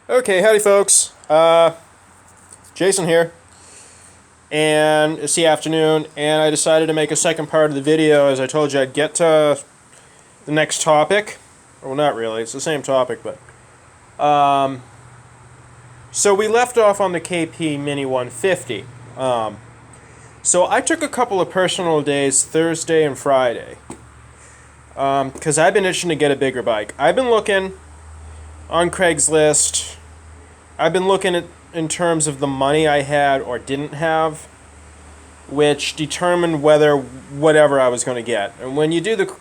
Okay, howdy folks. Jason here. And it's the afternoon, and I decided to make a second part of the video. As I told you, I'd get to the next topic. Well, not really, it's the same topic, but... So we left off on the KP Mini 150. So I took a couple of personal days, Thursday and Friday. Because I've been itching to get a bigger bike. I've been looking on Craigslist. I've been looking at in terms of the money I had or didn't have, which determined whether whatever I was going to get. And when you do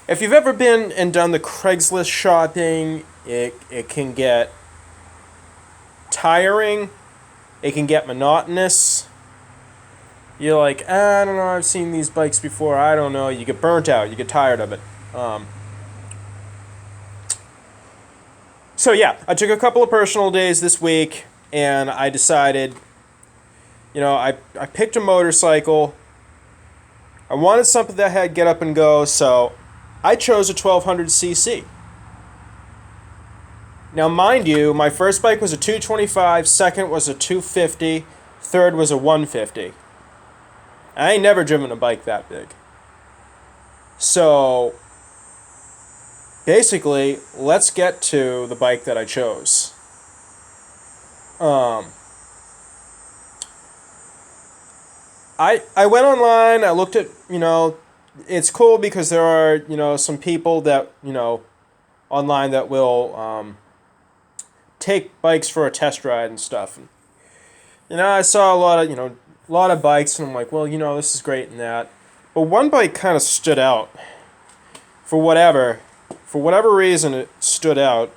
if you've ever been and done the Craigslist shopping, it can get tiring. It can get monotonous. You're like, I don't know, I've seen these bikes before. I don't know. You get burnt out. You get tired of it. So yeah, I took a couple of personal days this week, and I decided, I picked a motorcycle. I wanted something that had get up and go, so I chose a 1200cc. Now, mind you, my first bike was a 225, second was a 250, third was a 150. I ain't never driven a bike that big. So, basically, let's get to the bike that I chose. I went online, I looked at, it's cool because there are, some people that, online that will take bikes for a test ride and stuff. And, I saw a lot of bikes, and I'm like, well, this is great and that. But one bike kind of stood out. For whatever reason, it stood out,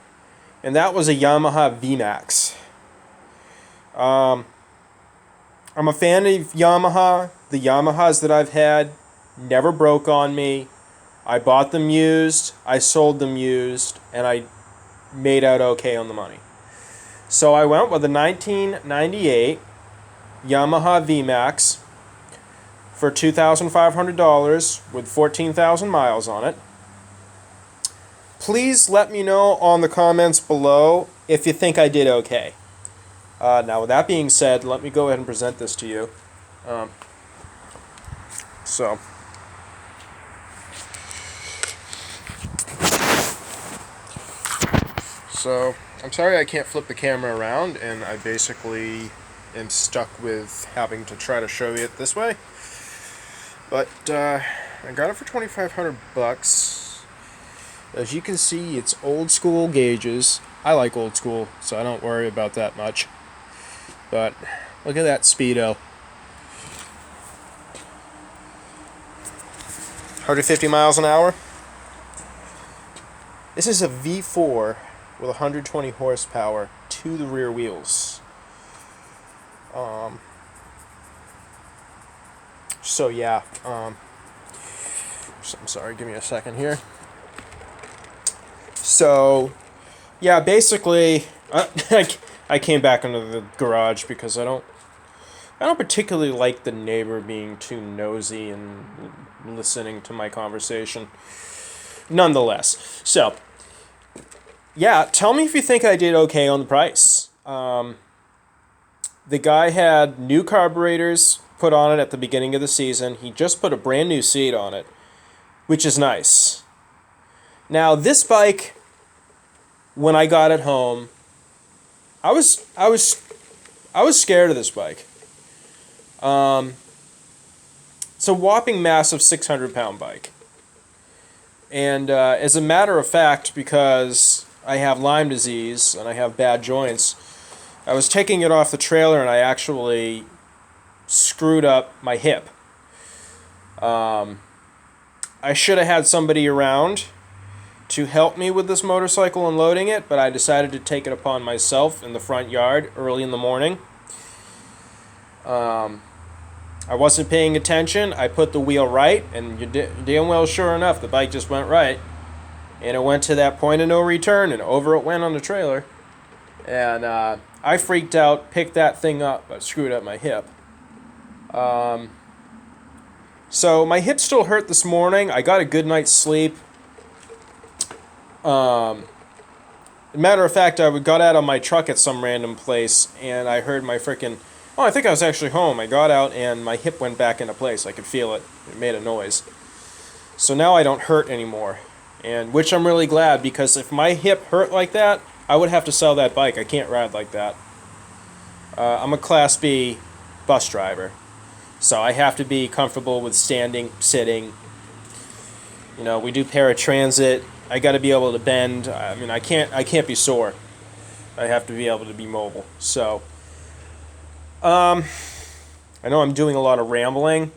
and that was a Yamaha VMAX. I'm a fan of Yamaha. The Yamahas that I've had never broke on me. I bought them used, I sold them used, and I made out okay on the money. So I went with a 1998 Yamaha VMAX for $2,500 with 14,000 miles on it. Please let me know on the comments below if you think I did okay. Now, with that being said, let me go ahead and present this to you. So, I'm sorry I can't flip the camera around, and I basically am stuck with having to try to show you it this way. But I got it for $2,500. As you can see, it's old school gauges. I like old school, so I don't worry about that much. But look at that speedo. 150 miles an hour. This is a V4 with 120 horsepower to the rear wheels. So yeah. I'm sorry, give me a second here. So, yeah, basically, I came back into the garage because I don't particularly like the neighbor being too nosy and listening to my conversation. Nonetheless, so, yeah, tell me if you think I did okay on the price. The guy had new carburetors put on it at the beginning of the season. He just put a brand new seat on it, which is nice. Now, this bike, when I got it home, I was scared of this bike. It's a whopping massive 600-pound bike. And as a matter of fact, because I have Lyme disease and I have bad joints, I was taking it off the trailer and I actually screwed up my hip. I should have had somebody around to help me with this motorcycle and loading it, but I decided to take it upon myself in the front yard early in the morning. I wasn't paying attention. I put the wheel right, and damn well sure enough, the bike just went right. And it went to that point of no return, and over it went on the trailer. And I freaked out, picked that thing up, but screwed up my hip. So my hip still hurt this morning. I got a good night's sleep. Matter of fact, I got out of my truck at some random place, and I heard my freaking... Oh, I think I was actually home. I got out, and my hip went back into place. I could feel it. It made a noise. So now I don't hurt anymore. And which I'm really glad, because if my hip hurt like that, I would have to sell that bike. I can't ride like that. I'm a Class B bus driver. So I have to be comfortable with standing, sitting. You know, we do paratransit. I got to be able to bend. I mean, I can't be sore. I have to be able to be mobile. So, I know I'm doing a lot of rambling.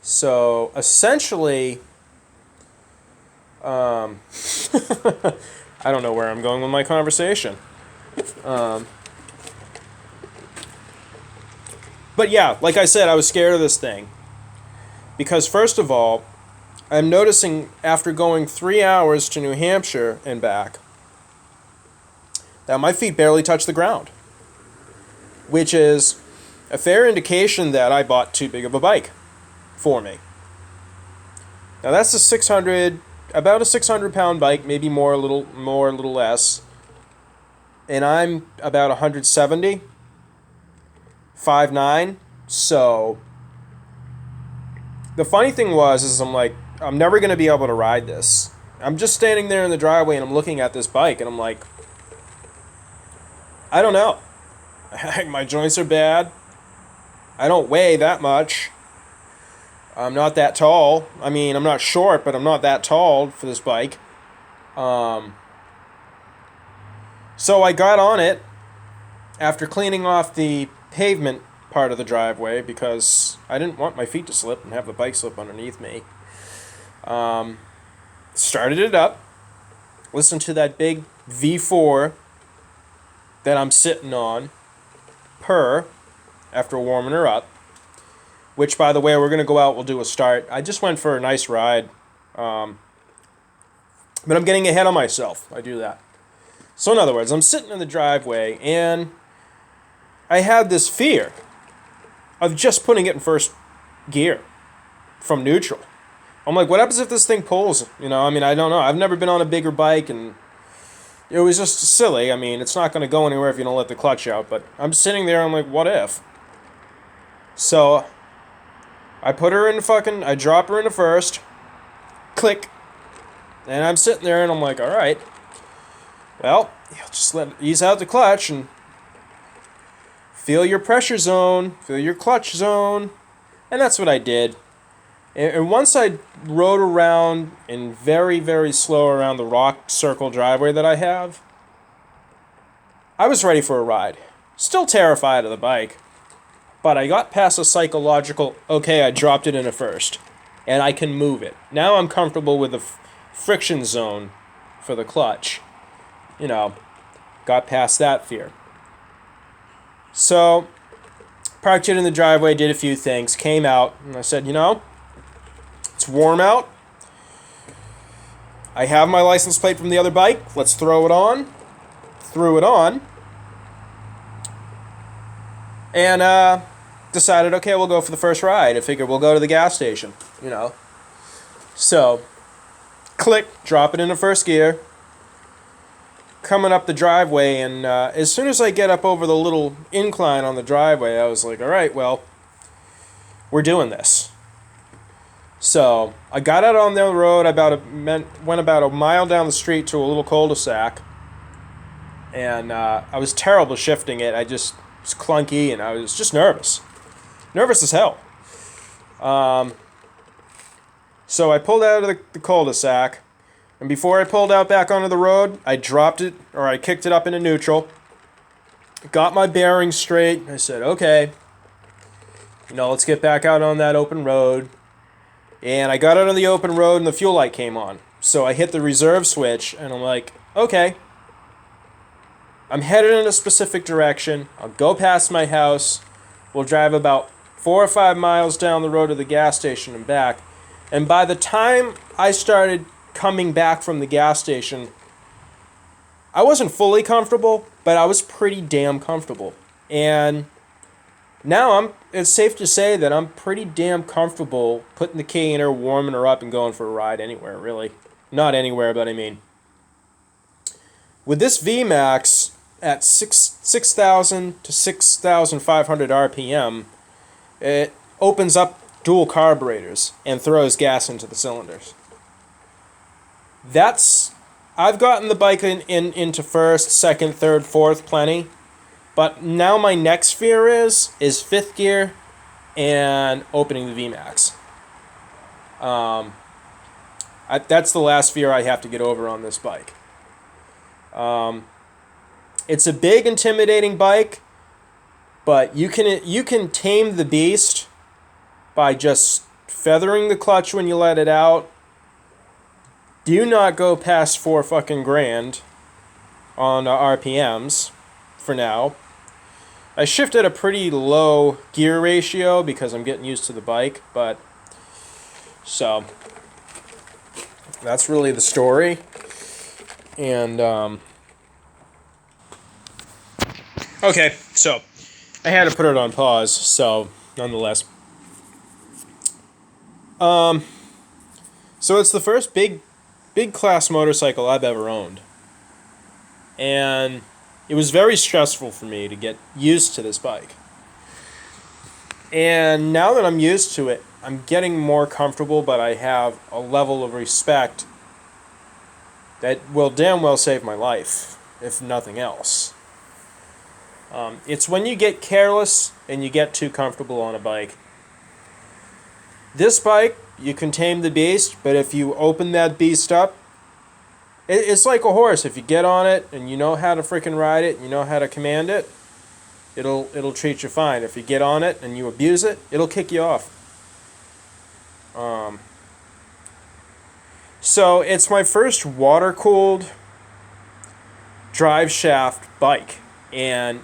So essentially, I don't know where I'm going with my conversation. But yeah, like I said, I was scared of this thing. Because first of all, I'm noticing after going 3 hours to New Hampshire and back that my feet barely touch the ground. Which is a fair indication that I bought too big of a bike for me. Now that's about a 600-pound bike, maybe more, a little more, a little less. And I'm about 170, 5'9". So the funny thing is I'm like, I'm never going to be able to ride this. I'm just standing there in the driveway and I'm looking at this bike and I'm like, I don't know. My joints are bad. I don't weigh that much. I'm not that tall. I mean, I'm not short, but I'm not that tall for this bike. So I got on it after cleaning off the pavement part of the driveway because I didn't want my feet to slip and have the bike slip underneath me. Started it up. Listened to that big V4 that I'm sitting on after warming her up. Which, by the way, we're going to go out, we'll do a start. I just went for a nice ride. But I'm getting ahead of myself. I do that. So in other words, I'm sitting in the driveway, and I had this fear of just putting it in first gear from neutral. I'm like, what happens if this thing pulls? You know, I mean, I don't know. I've never been on a bigger bike, and it was just silly. I mean, it's not going to go anywhere if you don't let the clutch out. But I'm sitting there, I'm like, what if? So I put her in I drop her into first, click, and I'm sitting there and I'm like, all right, well, just ease out the clutch and feel your pressure zone, feel your clutch zone, and that's what I did. And once I rode around and very, very slow around the rock circle driveway that I have, I was ready for a ride. Still terrified of the bike. But I got past a psychological, okay, I dropped it in a first. And I can move it. Now I'm comfortable with the friction zone for the clutch. You know, got past that fear. So, parked it in the driveway, did a few things, came out, and I said, you know, it's warm out. I have my license plate from the other bike. Let's throw it on. Threw it on. And, decided, okay, we'll go for the first ride. I figured we'll go to the gas station, you know. So, click, drop it into first gear. Coming up the driveway, and as soon as I get up over the little incline on the driveway, I was like, all right, well, we're doing this. So, I got out on the road, went about a mile down the street to a little cul-de-sac, and I was terrible shifting it. I just was clunky, and I was just nervous. Nervous as hell. So I pulled out of the cul-de-sac, and before I pulled out back onto the road, I dropped it, or I kicked it up into neutral, got my bearings straight, I said, okay, you know, let's get back out on that open road. And I got out on the open road, and the fuel light came on. So I hit the reserve switch, and I'm like, okay, I'm headed in a specific direction, I'll go past my house, we'll drive about 4 or 5 miles down the road to the gas station and back. And by the time I started coming back from the gas station, I wasn't fully comfortable, but I was pretty damn comfortable. And now it's safe to say that I'm pretty damn comfortable putting the key in her, warming her up, and going for a ride anywhere, really. Not anywhere, but I mean. With this VMAX at 6,000 to 6,500 RPM, it opens up dual carburetors and throws gas into the cylinders. I've gotten the bike into first, second, third, fourth plenty, but now my next fear is fifth gear and opening the VMAX. That's the last fear I have to get over on this bike. It's a big, intimidating bike, but you can tame the beast by just feathering the clutch when you let it out. Do not go past 4 fucking grand on RPMs for now. I shifted a pretty low gear ratio because I'm getting used to the bike, but so that's really the story. And okay, so I had to put it on pause, so nonetheless. So it's the first big class motorcycle I've ever owned. And it was very stressful for me to get used to this bike. And now that I'm used to it, I'm getting more comfortable, but I have a level of respect that will damn well save my life, if nothing else. It's when you get careless and you get too comfortable on a bike. This bike, you can tame the beast, but if you open that beast up, it's like a horse. If you get on it and you know how to freaking ride it, and you know how to command it, it'll treat you fine. If you get on it and you abuse it, it'll kick you off. So it's my first water-cooled drive shaft bike, and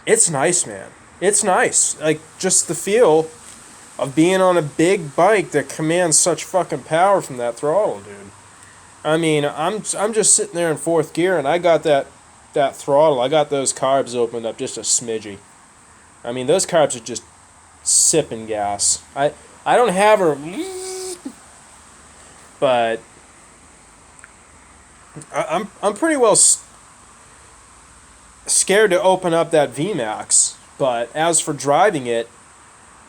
it's nice, man. It's nice. Like, just the feel of being on a big bike that commands such fucking power from that throttle, dude. I mean, I'm just sitting there in fourth gear, and I got that throttle. I got those carbs opened up just a smidgy. I mean, those carbs are just sipping gas. I don't have her, but I'm pretty well scared to open up that VMAX. But as for driving it,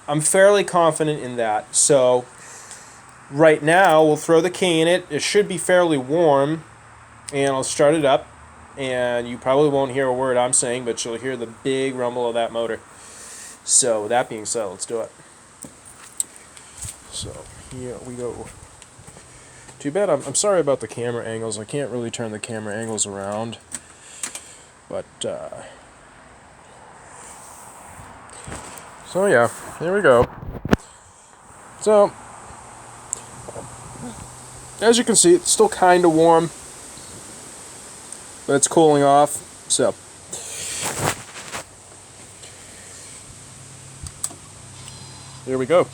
I'm fairly confident in that. So right now, we'll throw the key in it. It should be fairly warm, and I'll start it up. And you probably won't hear a word I'm saying, but you'll hear the big rumble of that motor. So with that being said, let's do it. So here we go. Too bad, I'm sorry about the camera angles. I can't really turn the camera angles around. But, so yeah, here we go. So, as you can see, it's still kind of warm, but it's cooling off, so. Here we go.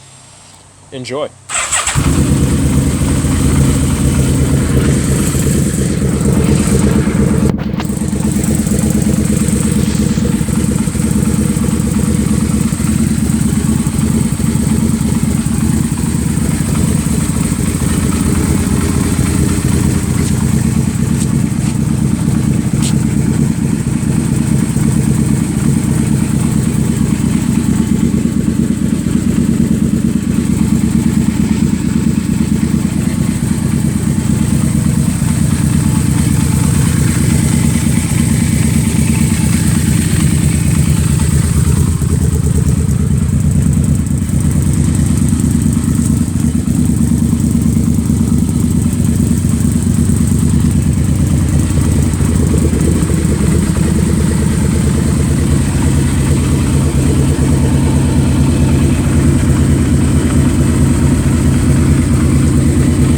Enjoy.